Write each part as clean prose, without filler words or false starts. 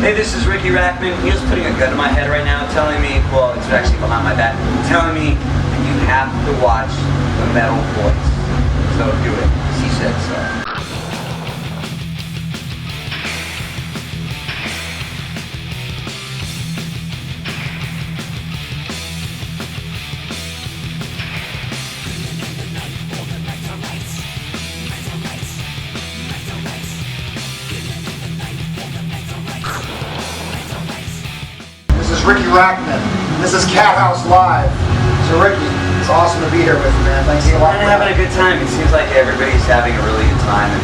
Hey, this is Ricky Rackman. He was putting a gun to my head right now, telling me, well, it's actually behind my back, telling me that you have to watch the Metal Voice. So do it. He said so. Ricky Rachtman. This is Cathouse Live. So Ricky, it's awesome to be here with you, man. Thanks a lot. I'm having a good time. It seems like everybody's having a really good time. And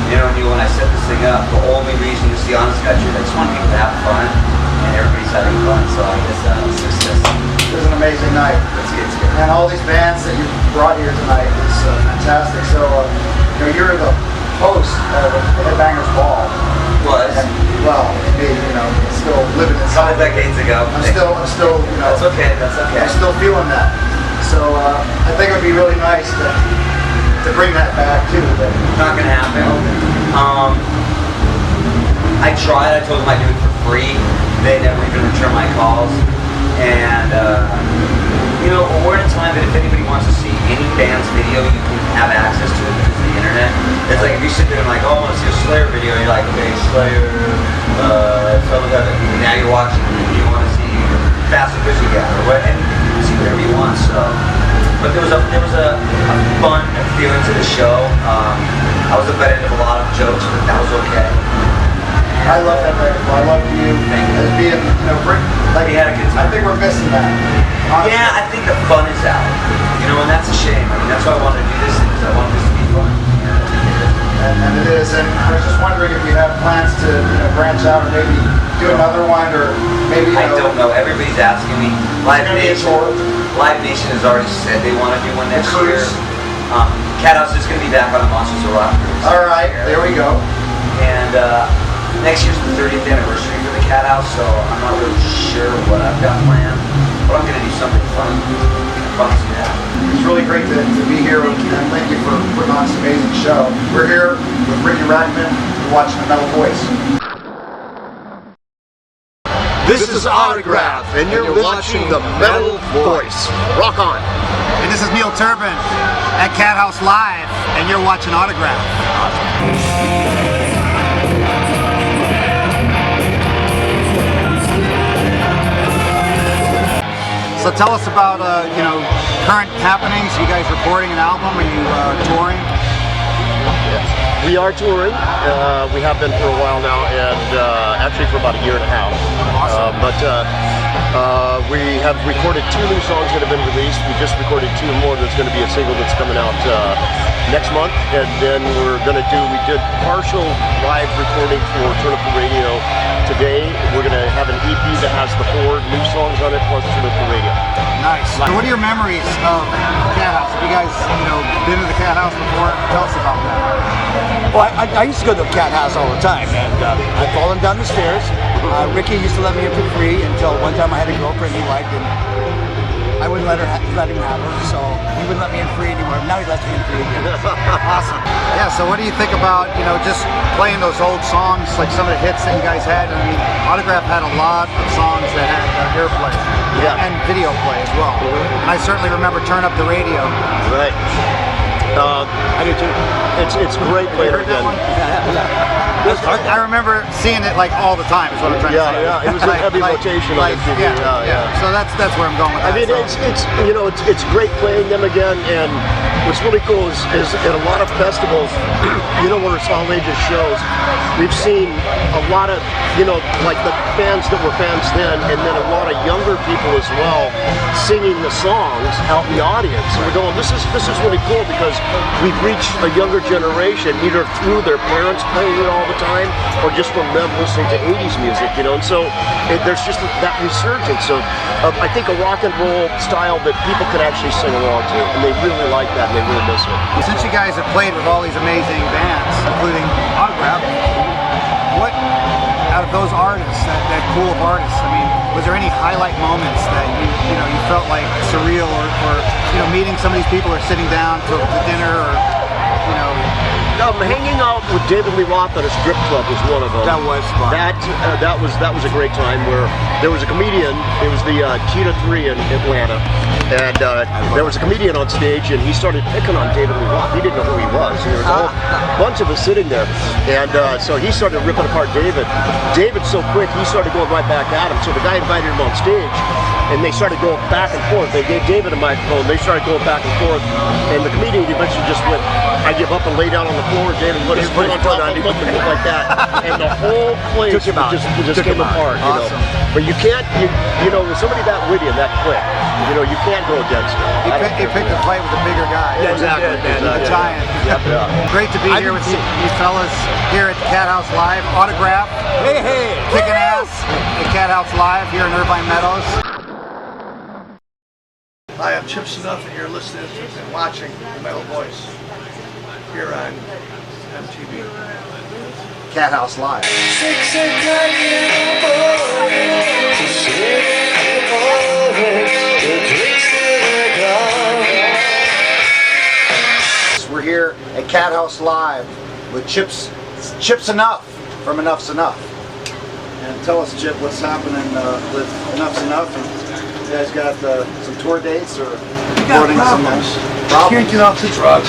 you know, when I set this thing up, the only reason to see honest got you, I just want people to have fun, and everybody's having fun. So I guess it's success. It was an amazing night. Let's get together. And all these bands that you brought here tonight is fantastic. So you know, you're the host of the Headbangers Ball. Was. Well, me, you know, still living inside. Couple decades ago. I'm still, you know. That's okay. That's okay. I'm still feeling that. So I think it would be really nice to bring that back too. But not gonna happen. I tried. I told them I'd do it for free. They never even return my calls. And you know, we're in a time that if anybody wants to see any band's video, you can have access to it because of the internet. It's like if you sit there and like, oh, I want to see a Slayer video, you're like, okay, Slayer, now you're watching it, you want to see Fast and Pussycat or what, and you can see whatever you want. So, but there was a fun feeling to the show. I was the butt end of a lot of jokes, but that was okay. I love that record. I love you. As being, you know, like we had a good time. I think we're missing that. Honestly. Yeah, I think the fun is out. You know, and that's a shame. I mean, that's why I wanted to do this, because I want this to be fun. And it is. And I was just wondering if you have plans to, you know, branch out or maybe do another one, or maybe. I don't know. Everybody's asking me. Live Nation has already said they want to do one next year. Cathouse is going to be back on the Monsters of Rock cruise. All right, there we go. And next year's the 30th anniversary for the Cathouse, so I'm not really sure what I've got planned, but I'm going to do something fun. I promise you that. It's really great to be here, and thank you for putting on this amazing show. We're here with Riki Rachtman, watching the Metal Voice. This is Autograph, and you're watching the Metal Voice. Rock on. And this is Neil Turbin at Cathouse Live, and you're watching Autograph. So tell us about you know, current happenings. You guys recording an album? Are you touring? We are touring. We have been for a while now, and actually for about a year and a half. Awesome. We have recorded 2 new songs that have been released. We just recorded 2 more. There's going to be a single that's coming out next month, and then we did partial live recording for Turn Up the Radio today. We're going to have an EP that has the 4 new songs on it, plus Turn Up the Radio. Nice. So what are your memories of Cathouse? Have you guys, you know, been to the Cathouse before? Tell us about that. Well, I used to go to the Cathouse all the time, and I'd fallen down the stairs. Ricky used to let me in for free until one time I had a girlfriend he liked, and I wouldn't let him have her, so he wouldn't let me in free anymore. Now he lets me in free again. Awesome. Yeah, so what do you think about, you know, just playing those old songs, like some of the hits that you guys had? I mean, Autograph had a lot of songs that had airplay and video play as well. And I certainly remember Turn Up the Radio. Right. I do too. It's great playing again. I remember seeing it like all the time. Is what I'm trying to say. Yeah, it was a heavy rotation on MTV. Yeah. So that's where I'm going with that. I mean, it's you know, it's great playing them again, and what's really cool is at a lot of festivals, you know, where it's all ages shows, we've seen a lot of, you know, like the fans that were fans then, and then a lot of younger people as well singing the songs out in the audience. And we're going, this is really cool, because we've reached a younger generation either through their parents playing it all the time, or just from them listening to 80s music, you know. And so there's just that resurgence of I think a rock and roll style that people can actually sing along to, and they really like that, and they really miss it. Since you guys have played with all these amazing bands, including Autograph, what out of those artists, that pool of artists, I mean, was there any highlight moments that you know you felt like surreal, or you know, meeting some of these people, or sitting down to dinner, or you know? Hanging out with David Lee Roth at a strip club was one of them. That was fun. That was a great time where there was a comedian. It was the Cheetah 3 in Atlanta, and there was a comedian on stage, and he started picking on David Lee Roth. He didn't know who he was. And there was a whole bunch of us sitting there, and so he started ripping apart David. David's so quick, he started going right back at him. So the guy invited him on stage, and they started going back and forth. They gave David a microphone. They started going back and forth, and the comedian eventually just went, "I give up," and lay down on the floor. David put his foot on top of him and like that, and the whole place just came apart. You know, but you can't, you know, with somebody that witty and that quick, you know, you can't go against him. He picked a fight with a bigger guy. Yeah, exactly. A giant. Yeah. Great to be here with you fellas here at the Cathouse Live. Autograph. Hey. Kicking ass at Cathouse Live here in Irvine Meadows. Hi, I'm Chip Snuff, and you're listening to and watching The Metal Voice here on MTV. Cathouse Live. We're here at Cathouse Live with Chip's Enuff from Enuff Z Nuff. And tell us, Chip, what's happening with Enuff Z Nuff? And you guys got some tour dates or We got problems. Can't get off the drugs.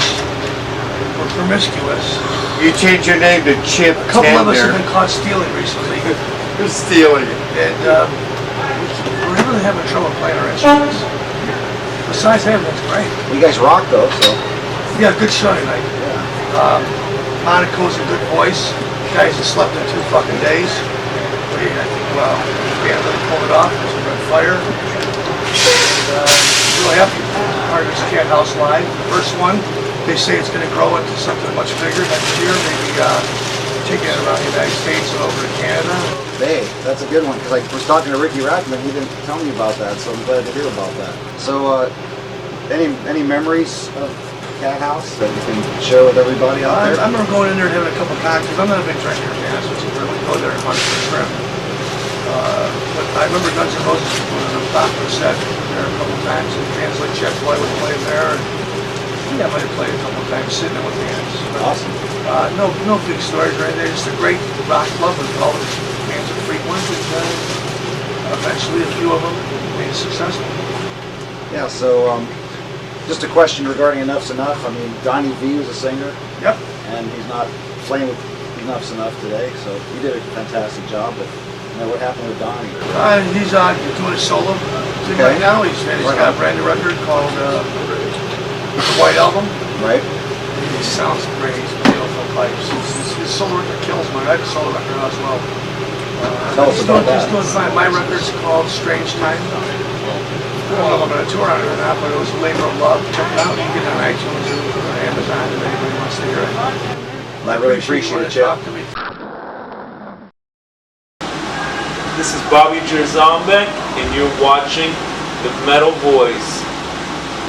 We're promiscuous. You changed your name to Chip. A couple of us have been caught stealing recently. Who's stealing? And we're really having trouble playing our instruments. Besides that, that's great. You guys rock though, so. Yeah, good show tonight. Monaco's a good voice. Guys that slept in 2 fucking days. I think, well, the band really pulled it off. It was a red fire. Really happy. Part of this Cathouse Live. The first one, they say it's going to grow into something much bigger next year. Maybe taking it around the United States and over to Canada. Hey, that's a good one, because I was talking to Ricky Rackman, he didn't tell me about that, so I'm glad to hear about that. So, any memories of Cathouse that you can share with everybody out there? I remember going in there and having a couple of cocktails. I'm not a big drinker, to be honest with you. I really go there and hunt for shrimp. But I remember Guns N' Roses was doing an popular set there a couple of times, and bands like Jeff Boy would play there. And I might have played a couple of times sitting in with bands. Awesome. No big stories or anything. Just a great rock club with all the bands that frequent, and eventually a few of them made it successful. Yeah, so just a question regarding Enuff Z Nuff. I mean, Donnie V was a singer. Yep. And he's not playing with Enuff Z Nuff today, so he did a fantastic job. But you know, what happened with Donnie? He's doing a solo thing right now. He's got a brand new record called The White Album. Right. He sounds great. He's beautiful pipes. His solo record kills mine. I have a solo record as well. Tell us about that. He's doing fine. My record's called Strange Time. I don't know if I'm going to tour on it or not, but it was a labor of love. Check it out. You can get it on iTunes or Amazon if anybody wants to hear it. I really appreciate it, Jeff. This is Bobby Jarzombek, and you're watching The Metal Voice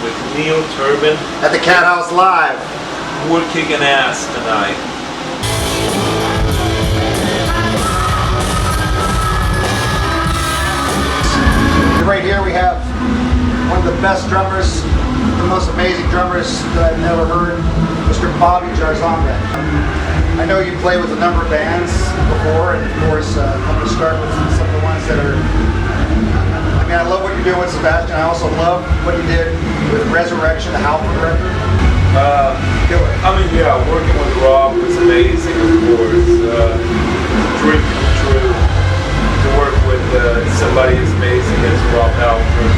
with Neil Turbin. At the Cathouse Live. We're kicking ass tonight. Right here we have one of the best drummers, the most amazing drummers that I've never heard, Mr. Bobby Zarombek. I know you played with a number of bands before, and of course I'm going to start with some of the ones that are, I mean, I love what you're doing with Sebastian. I also love what you did with Resurrection, the Halford record. I mean, yeah, working with Rob was amazing, of course. Dream come true to work with somebody as amazing as Rob Halford.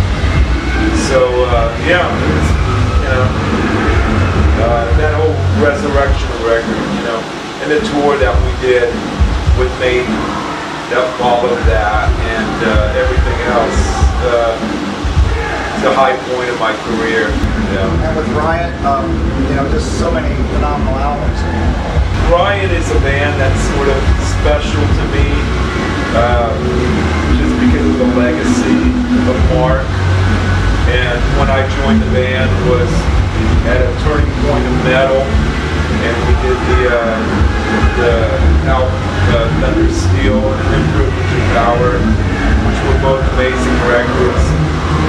So, yeah, it's, you know, that whole Resurrection record, you know, and the tour that we did with Maiden that followed that, and everything else, the high point of my career. Yeah. And with Riot, you know, just so many phenomenal albums. Riot is a band that's sort of special to me, just because of the legacy of Mark. And when I joined the band was at a turning point of metal, and we did the album Thunder Steel and then Privilege of Power, which were both amazing records,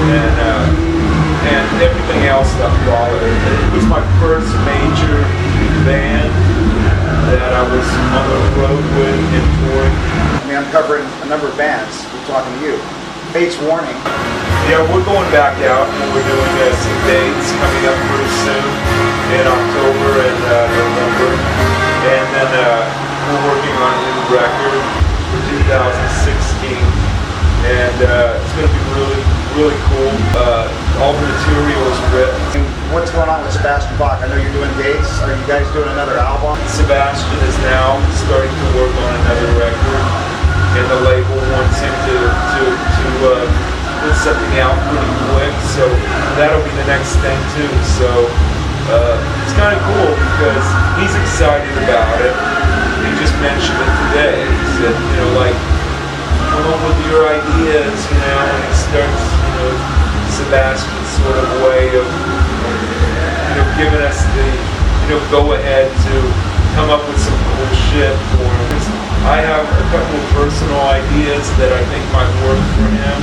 and everything else that followed. It was my first major band that I was on the road with and touring. I mean, I'm covering a number of bands. We're talking to you. Fates Warning. Yeah, we're going back out and we're doing some dates coming up pretty soon in October and November. And then we're working on a new record for 2016. And it's going to be really cool. All the material is written. And what's going on with Sebastian Bach? I know you're doing dates. Are you guys doing another album? Sebastian is now starting to work on another record, and the label wants him to put something out pretty quick. So that'll be the next thing too. So it's kind of cool because he's excited about it. He just mentioned it today. He said, you know, like, come up with your ideas, you know, and it starts, you know, Sebastian's sort of way of, you know, giving us the, you know, go ahead to come up with some cool shit for him. I have a couple of personal ideas that I think might work for him,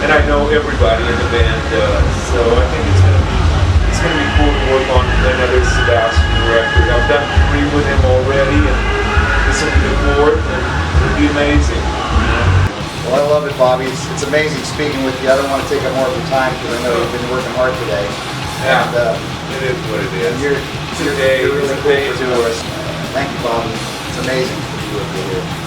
and I know everybody in the band does. So I think it's gonna be cool to work on another Sebastian record. I've done 3 with him already, and this will be the 4th, and it'll be amazing. Well, I love it, Bobby. It's amazing speaking with you. I don't want to take up more of your time because I know you've been working hard today. Yeah, And, it is what it is. You're Today really is a day cool for us. Thank you, Bobby. It's amazing to be with you here.